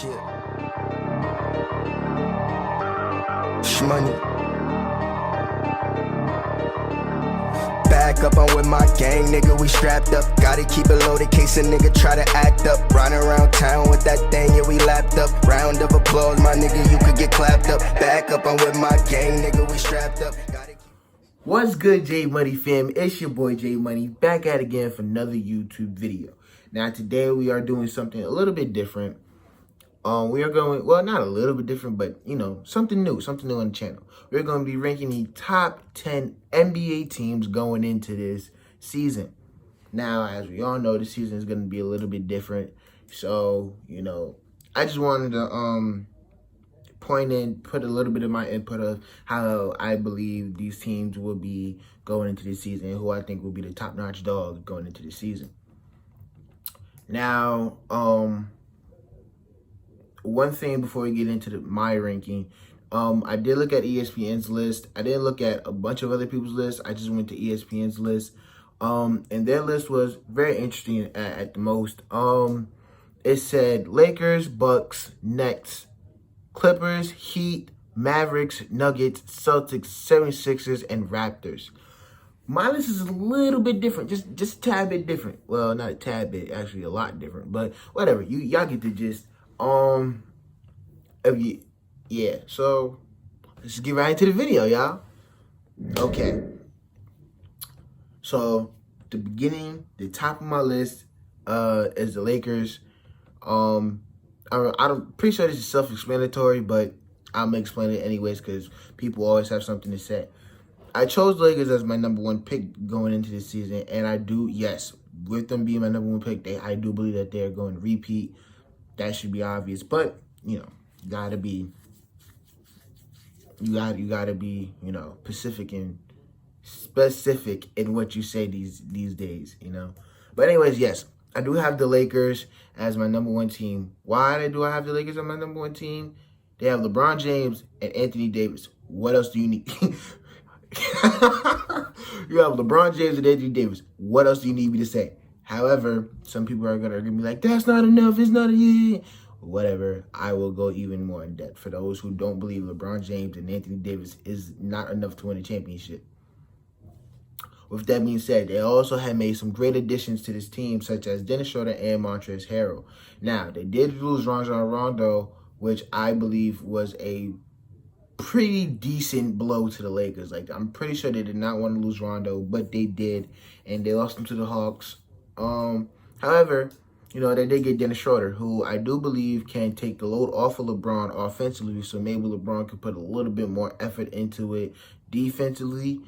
Shit. Shmoney. Back up, I'm with my gang, nigga, we strapped up. Gotta keep it loaded, case a nigga try to act up. Riding around town with that thing, yeah, we lapped up. Round of applause, my nigga, you could get clapped up. Back up, I'm with my gang, nigga, we strapped up. What's good, J Money fam? It's your boy J Money, back at it again for another YouTube video. Now today we are doing something a little bit different. We are going, well, not a little bit different, but you know, something new on the channel. We're going to be ranking the top 10 NBA teams going into this season. Now, as we all know, the season is going to be a little bit different. So, you know, I just wanted to put a little bit of my input of how I believe these teams will be going into this season, and who I think will be the top-notch dogs going into the season. Now, one thing before we get into my ranking, I did look at ESPN's list. I didn't look at a bunch of other people's lists. I just went to ESPN's list. And their list was very interesting at the most. It said Lakers, Bucks, Nets, Clippers, Heat, Mavericks, Nuggets, Celtics, 76ers, and Raptors. My list is a little bit different, just a tad bit different. Well, not a tad bit, actually a lot different, but whatever. Y'all get the gist. Yeah, so let's get right into the video, y'all. Okay. So the top of my list is the Lakers. I'm pretty sure this is self-explanatory, but I'm gonna explain it anyways because people always have something to say. I chose the Lakers as my number one pick going into this season, and I do, yes, with them being my number one pick, I do believe that they're going to repeat. That should be obvious, but you know, you gotta be, you know, specific in what you say these days, you know. But anyways, yes, I do have the Lakers as my number one team. Why do I have the Lakers as my number one team? They have LeBron James and Anthony Davis. What else do you need? You have LeBron James and Anthony Davis. What else do you need me to say? However, some people are going to be like, that's not enough. It's not a whatever. I will go even more in depth for those who don't believe LeBron James and Anthony Davis is not enough to win a championship. With that being said, they also have made some great additions to this team, such as Dennis Schroeder and Montrezl Harrell. Now, they did lose Rajon Rondo, which I believe was a pretty decent blow to the Lakers. Like, I'm pretty sure they did not want to lose Rondo, but they did, and they lost him to the Hawks. However, you know, they did get Dennis Schroeder, who I do believe can take the load off of LeBron offensively, so maybe LeBron could put a little bit more effort into it defensively,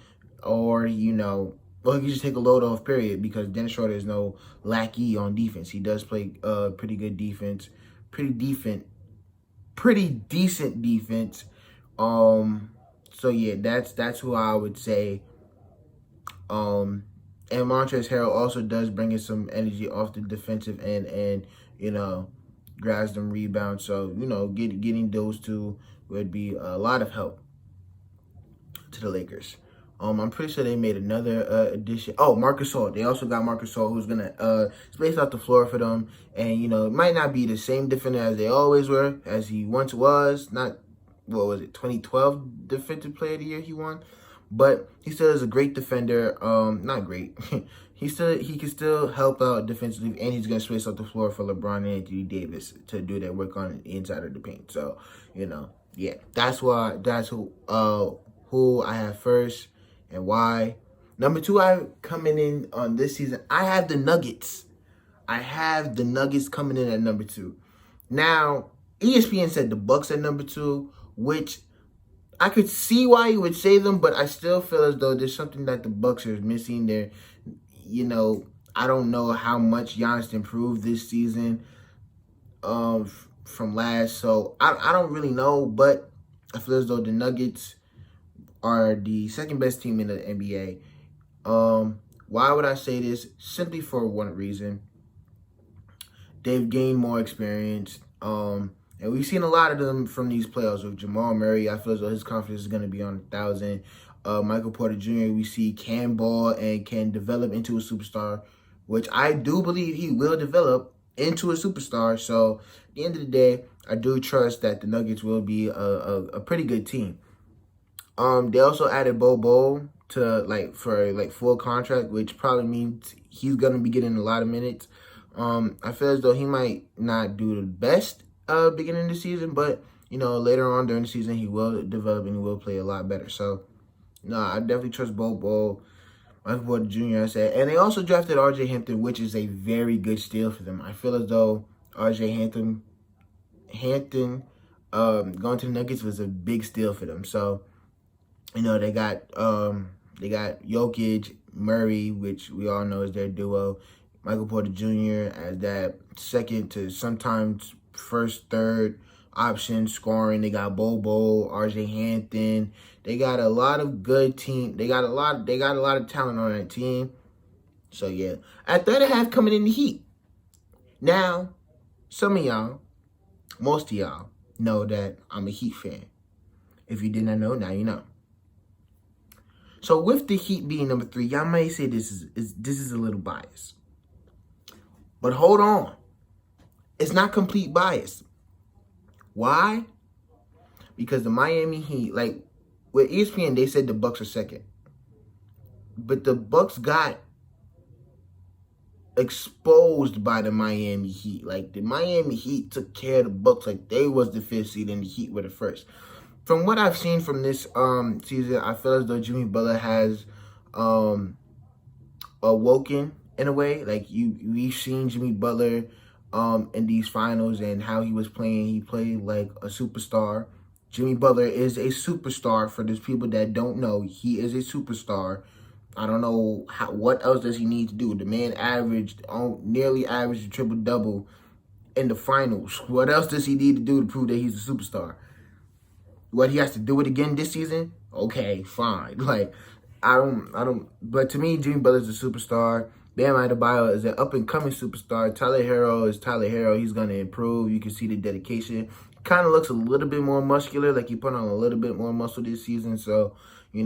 or, you know, well, he can just take a load off, period, because Dennis Schroeder is no lackey on defense. He does play pretty good defense, pretty decent defense. So yeah, that's who I would say. And Montrezl Harrell also does bring in some energy off the defensive end, and you know, grabs them rebounds. So you know, getting those two would be a lot of help to the Lakers. I'm pretty sure they made another addition. Oh, Marc Gasol. They also got Marc Gasol, who's gonna space out the floor for them. And you know, it might not be the same defender as they always were, as he once was. Not, what was it, 2012 Defensive Player of the Year he won. But he still is a great defender. Not great. he can still help out defensively, and he's gonna space out the floor for LeBron and Anthony Davis to do their work on the inside of the paint. So, you know, yeah, that's who I have first and why. Number two, I coming in on this season, I have the Nuggets. I have the Nuggets coming in at number two. Now, ESPN said the Bucks at number two, which I could see why you would say them, but I still feel as though there's something that the Bucks are missing there. You know, I don't know how much Giannis improved this season from last, so I don't really know, but I feel as though the Nuggets are the second best team in the NBA. Why would I say this? Simply for one reason. They've gained more experience. And we've seen a lot of them from these playoffs. With Jamal Murray, I feel as though his confidence is going to be on 1,000. Michael Porter Jr., we see can ball and can develop into a superstar, which I do believe he will develop. into a superstar. So at the end of the day, I do trust that the Nuggets will be a pretty good team. They also added Bo to for full contract, which probably means he's gonna be getting a lot of minutes. I feel as though he might not do the best beginning of the season, but later on during the season he will develop and he will play a lot better. So no, I definitely trust Bo. Michael Porter Jr. I said, and they also drafted R.J. Hampton, which is a very good steal for them. I feel as though R.J. Hampton going to the Nuggets was a big steal for them. So they got Jokic, Murray, which we all know is their duo. Michael Porter Jr. as that second to sometimes first, third option scoring. They got Bo, R.J. Hampton. They got a lot of good team. They got a lot of talent on that team. So yeah, at 3.5 coming in the Heat. Now, some of y'all, most of y'all, know that I'm a Heat fan. If you did not know, now you know. So with the Heat being number 3, y'all may say this is a little biased. But hold on. It's not complete bias. Why? Because the Miami Heat, like with ESPN, they said the Bucks are second. But the Bucks got exposed by the Miami Heat. Like the Miami Heat took care of the Bucks like they was the 5th seed and the Heat were the 1st. From what I've seen from this season, I feel as though Jimmy Butler has awoken in a way. Like we've seen Jimmy Butler in these finals and how he was playing. He played like a superstar. Jimmy Butler is a superstar. For those people that don't know, he is a superstar. I don't know what else does he need to do. The man nearly averaged a triple-double in the finals. What else does he need to do to prove that he's a superstar? What, he has to do it again this season? Okay, fine. Like, I don't. But to me, Jimmy Butler's a superstar. Bam Adebayo is an up-and-coming superstar. Tyler Hero is Tyler Hero. He's going to improve. You can see the dedication. Kind of looks a little bit more muscular. Like, he put on a little bit more muscle this season. So, he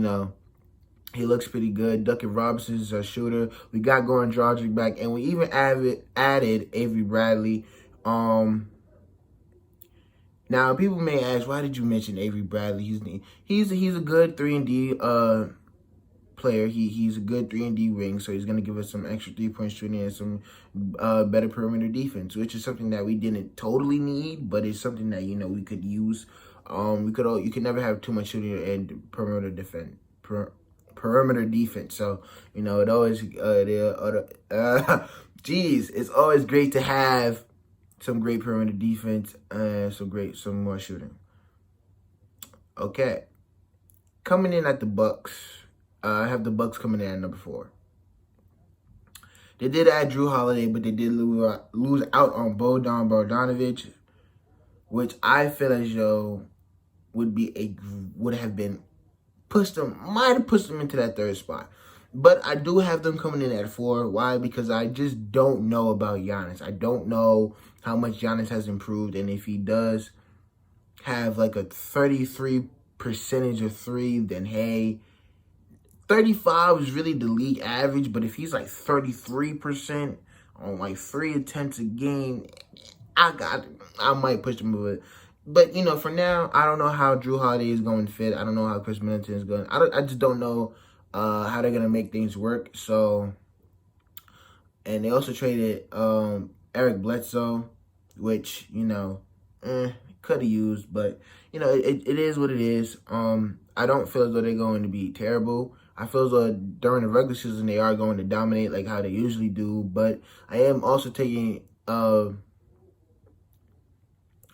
looks pretty good. Duncan Robinson is a shooter. We got Goran Dragic back. And we even added Avery Bradley. Now, people may ask, why did you mention Avery Bradley? He's a good 3-and-D player. He's a good 3-and-D wing, so he's going to give us some extra 3-point shooting and some better perimeter defense, which is something that we didn't totally need, but it's something that, we could use. You could never have too much shooting and perimeter defense. So, it always, it's always great to have some great perimeter defense and some more shooting. Okay. Coming in at the Bucks, I have the Bucks coming in at number 4. They did add Drew Holiday, but they did lose out on Bojan Bogdanovic, which I feel as though might have pushed them into that 3rd spot. But I do have them coming in at 4. Why? Because I just don't know about Giannis. I don't know how much Giannis has improved, and if he does have like a 33% of 3, then hey, 35 is really the league average. But if he's like 33% on like 3 attempts a game, I might push him a bit. But for now, I don't know how Drew Holiday is going to fit. I don't know how Chris Middleton is going. I just don't know how they're gonna make things work. So, and they also traded Eric Bledsoe, which could have used, but it is what it is. I don't feel as though they're going to be terrible. I feel as though during the regular season they are going to dominate like how they usually do. But I am also taking in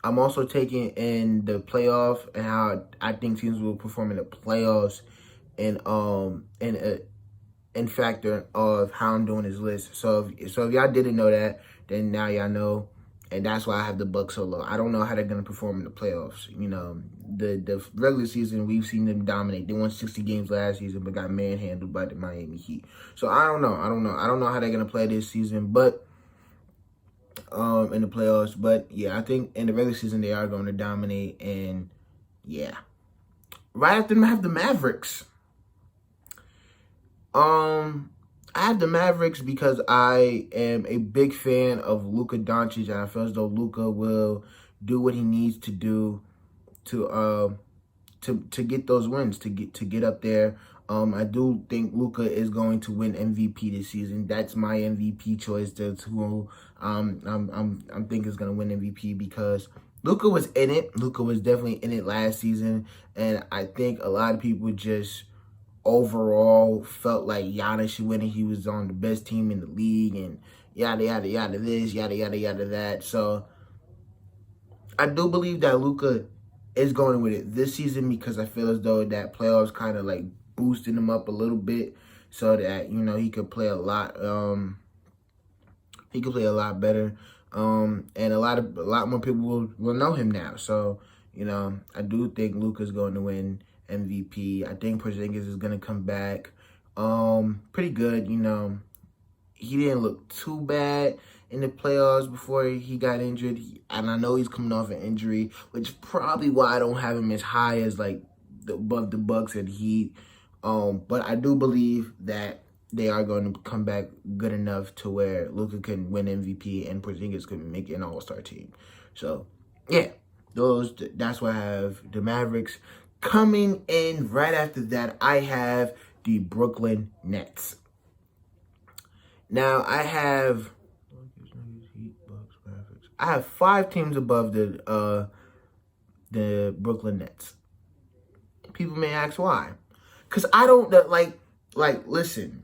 the playoff and how I think teams will perform in the playoffs, and factor of how I'm doing this list. So if y'all didn't know that, then now y'all know, and that's why I have the Bucks so low. I don't know how they're gonna perform in the playoffs. The regular season we've seen them dominate. They won 60 games last season, but got manhandled by the Miami Heat. So I don't know. I don't know how they're gonna play this season, but in the playoffs. But yeah, I think in the regular season they are going to dominate, and yeah. Right after them I have the Mavericks. I have the Mavericks because I am a big fan of Luka Doncic, and I feel as though Luka will do what he needs to do to to get those wins, to get up there. I do think Luka is going to win MVP this season. That's my MVP choice. That's who I'm thinking is going to win MVP because Luka was in it. Luka was definitely in it last season, and I think a lot of people just overall felt like Giannis should win it. He was on the best team in the league, and yada yada yada this, yada yada yada that. So I do believe that Luka is going with it this season because I feel as though that playoffs kind of like boosted him up a little bit so that he could play a lot. He could play a lot better. And a lot more people will know him now. So I do think Luka's going to win MVP. I think Porzingis is going to come back pretty good. He didn't look too bad in the playoffs before he got injured. And I know he's coming off an injury, which is probably why I don't have him as high as like above the Bucks and Heat. But I do believe that they are going to come back good enough to where Luka can win MVP and Porzingis can make an All-Star team. So, yeah, that's why I have the Mavericks. Coming in right after that, I have the Brooklyn Nets. Now, I have 5 teams above the Brooklyn Nets. People may ask why. Because I don't, listen,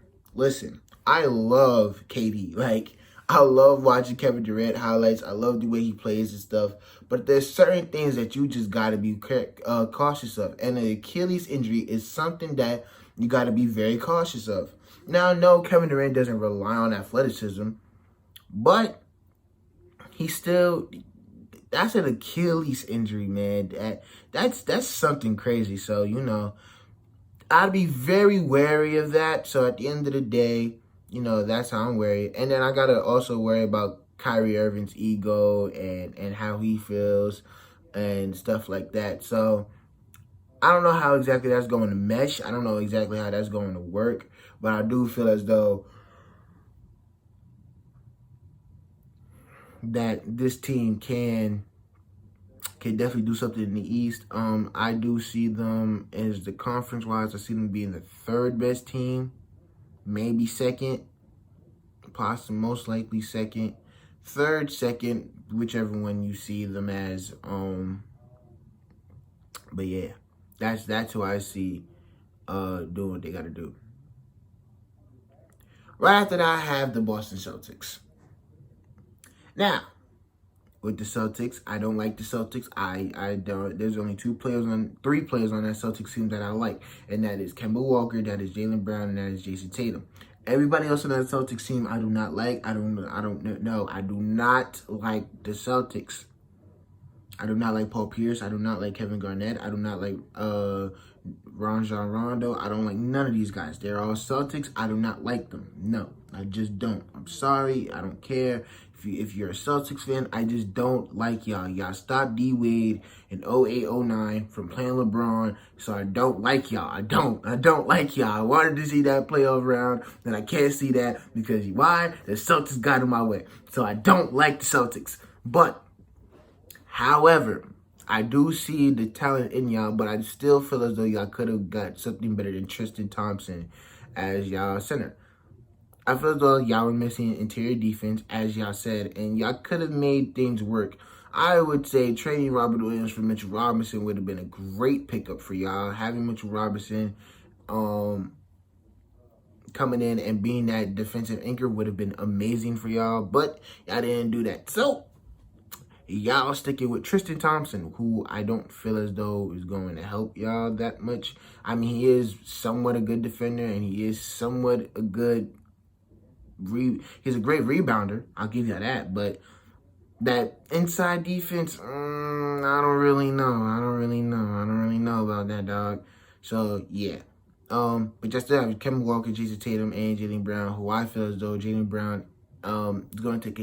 I love KD. I love watching Kevin Durant highlights. I love the way he plays and stuff. But there's certain things that you just got to be cautious of. And an Achilles injury is something that you got to be very cautious of. Now, no, Kevin Durant doesn't rely on athleticism. But he still, that's an Achilles injury, man. That's something crazy. So, I'd be very wary of that. So at the end of the day, that's how I'm worried. And then I got to also worry about Kyrie Irving's ego and how he feels and stuff like that. So I don't know how exactly that's going to mesh. I don't know exactly how that's going to work. But I do feel as though that this team can definitely do something in the East. I do see them as the conference-wise. I see them being the 3rd best team, maybe 2nd, possibly most likely 2nd, 3rd, 2nd, whichever one you see them as. But yeah, that's who I see doing what they got to do. Right after that, I have the Boston Celtics. Now, with the Celtics, I don't like the Celtics. I don't. There's only 3 players on that Celtics team that I like, and that is Kemba Walker, that is Jaylen Brown, and that is Jason Tatum. Everybody else on that Celtics team, I do not like. I do not like the Celtics. I do not like Paul Pierce. I do not like Kevin Garnett. I do not like Rajon Rondo. I don't like none of these guys. They're all Celtics. I do not like them. No, I just don't. I'm sorry. I don't care. If you're a Celtics fan, I just don't like y'all. Y'all stopped D-Wade in 08-09 from playing LeBron, so I don't like y'all. I don't like y'all. I wanted to see that playoff round, and I can't see that because why? The Celtics got in my way. So I don't like the Celtics. But, however, I do see the talent in y'all, but I still feel as though y'all could have got something better than Tristan Thompson as y'all center. I feel as though y'all were missing interior defense, as y'all said, and y'all could have made things work. I would say trading Robert Williams for Mitchell Robinson would have been a great pickup for y'all. Having Mitchell Robinson coming in and being that defensive anchor would have been amazing for y'all, but y'all didn't do that. So, y'all sticking with Tristan Thompson, who I don't feel as though is going to help y'all that much. I mean, he is somewhat a good defender, and he is somewhat a good he's a great rebounder. I'll give you that. But that inside defense, I don't really know. I don't really know about that, dog. So, yeah. But just to have Kemba Walker, Jason Tatum, and Jaylen Brown, who I feel as though Jaylen Brown is going to take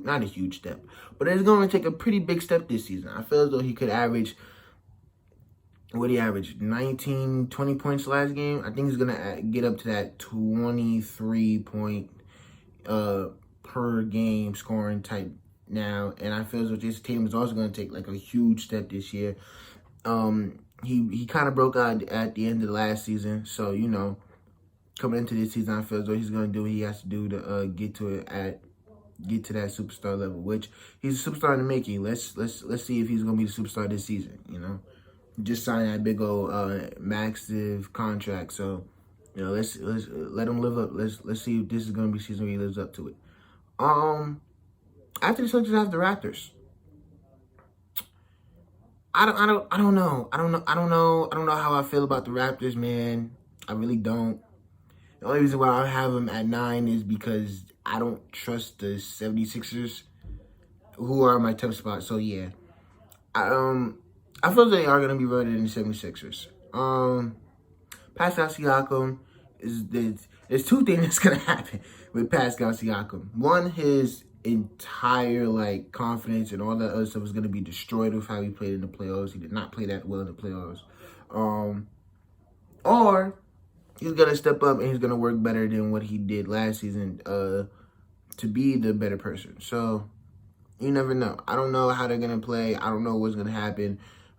not a huge step, but it's going to take a pretty big step this season. I feel as though he could average what he averaged? 19, 20 points last game. I think he's going to get up to that 23 point per game scoring type now. And I feel as though this team is also going to take like a huge step this year. He kind of broke out at the end of the last season. So, you know, coming into this season, I feel as though he's going to do what he has to do to get to that superstar level, which he's a superstar in the making. Let's see if he's going to be the superstar this season, you know. Just signed that big old massive contract. So, you know, let's let him live up. Let's see if this is going to be a season where he lives up to it. After the Celtics have the Raptors. I don't know how I feel about the Raptors, man. I really don't. The only reason why I have them at 9 is because I don't trust the 76ers, who are my tough spot. So yeah. I feel they are gonna be better than the 76ers. Pascal Siakam there's two things that's gonna happen with Pascal Siakam. One, his entire like confidence and all that other stuff is gonna be destroyed with how he played in the playoffs. He did not play that well in the playoffs. Or he's gonna step up and he's gonna work better than what he did last season to be the better person. So you never know. I don't know how they're gonna play. I don't know what's gonna happen.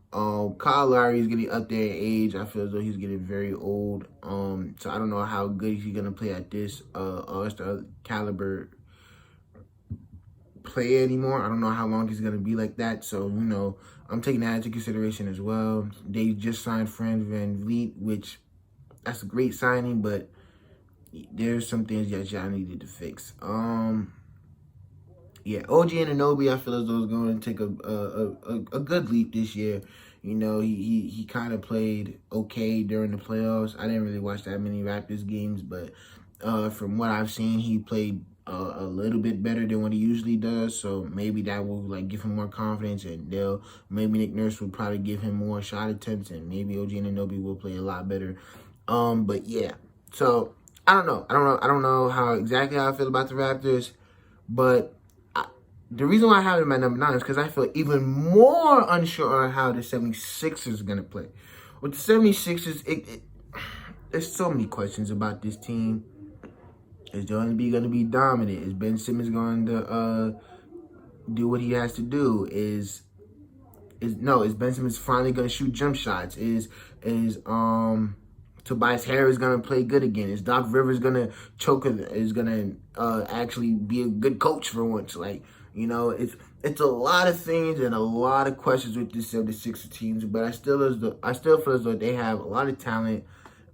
Kyle Lowry is getting up there in age. I feel as though he's getting very old. So I don't know how good he's gonna play at this All-Star caliber play anymore. I don't know how long he's gonna be like that. So, you know, I'm taking that into consideration as well. They just signed Fred VanVleet, which that's a great signing, but there's some things that y'all needed to fix. Yeah, OG Anunoby, I feel as though is going to take a good leap this year. You know, he kind of played okay during the playoffs. I didn't really watch that many Raptors games, but from what I've seen, he played a little bit better than what he usually does. So maybe that will like give him more confidence, and maybe Nick Nurse will probably give him more shot attempts, and maybe OG Anunoby will play a lot better. But yeah, so I don't know how exactly how I feel about the Raptors, but the reason why I have them at number 9 is because I feel even more unsure on how the 76ers are going to play. With the 76ers, there's so many questions about this team. Is Joel Embiid going to be dominant? Is Ben Simmons going to do what he has to do? Is Ben Simmons finally going to shoot jump shots? Is Tobias Harris going to play good again? Is Doc Rivers going to choke? Is going to actually be a good coach for once? Like, you know, it's a lot of things and a lot of questions with this 76ers teams, but I still feel as though they have a lot of talent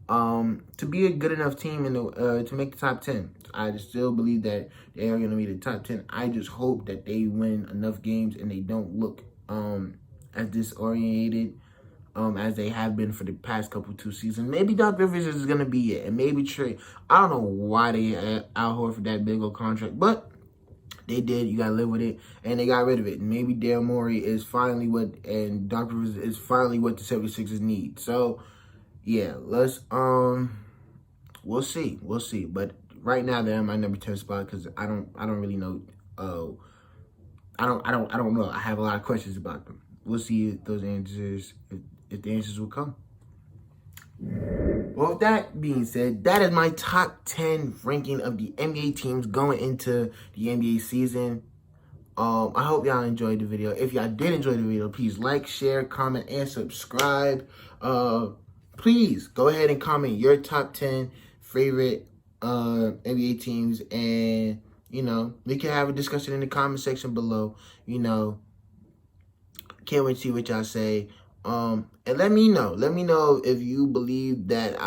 to be a good enough team to make the top 10. I still believe that they are going to be the top 10. I just hope that they win enough games and they don't look as disoriented as they have been for the past two seasons. Maybe Doc Rivers is going to be it, and maybe Trey. I don't know why they Al Horford that big old contract, but they did. You got to live with it. And they got rid of it. And maybe Daryl Morey is finally and Doc Rivers is finally what the 76ers need. So, yeah, let's, we'll see. We'll see. But right now, they're in my number 10 spot because I don't really know. I don't know. I have a lot of questions about them. We'll see if those answers, if the answers will come. Well, with that being said, that is my top 10 ranking of the NBA teams going into the NBA season. I hope y'all enjoyed the video. If y'all did enjoy the video, please like, share, comment, and subscribe. Please go ahead and comment your top 10 favorite NBA teams, and you know, we can have a discussion in the comment section below. You know, can't wait to see what y'all say. And let me know if you believe that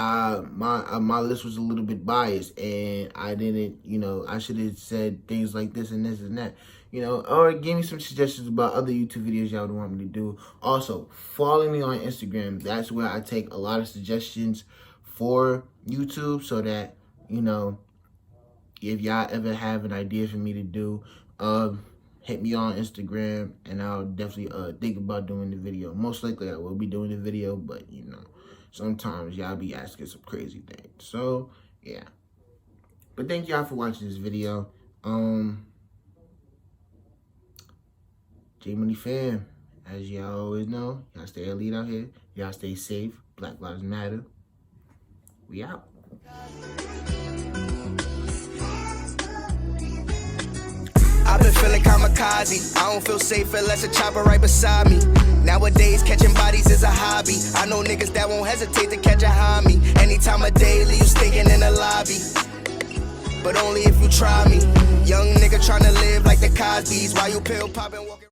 my list was a little bit biased and I didn't, you know, I should have said things like this and this and that, you know, or give me some suggestions about other YouTube videos y'all would want me to do. Also, follow me on Instagram. That's where I take a lot of suggestions for YouTube, so that, you know, if y'all ever have an idea for me to do, hit me on Instagram, and I'll definitely think about doing the video. Most likely I will be doing the video, but, you know, sometimes y'all be asking some crazy things. So, yeah. But thank y'all for watching this video. J Money Fam, As y'all always know, y'all stay elite out here. Y'all stay safe. Black Lives Matter. We out. I've been feeling kamikaze. I don't feel safe unless a chopper right beside me. Nowadays, catching bodies is a hobby. I know niggas that won't hesitate to catch a homie. Anytime of day, leave you stinking in the lobby. But only if you try me. Young nigga tryna live like the Cosbys. While you pill poppin', walking.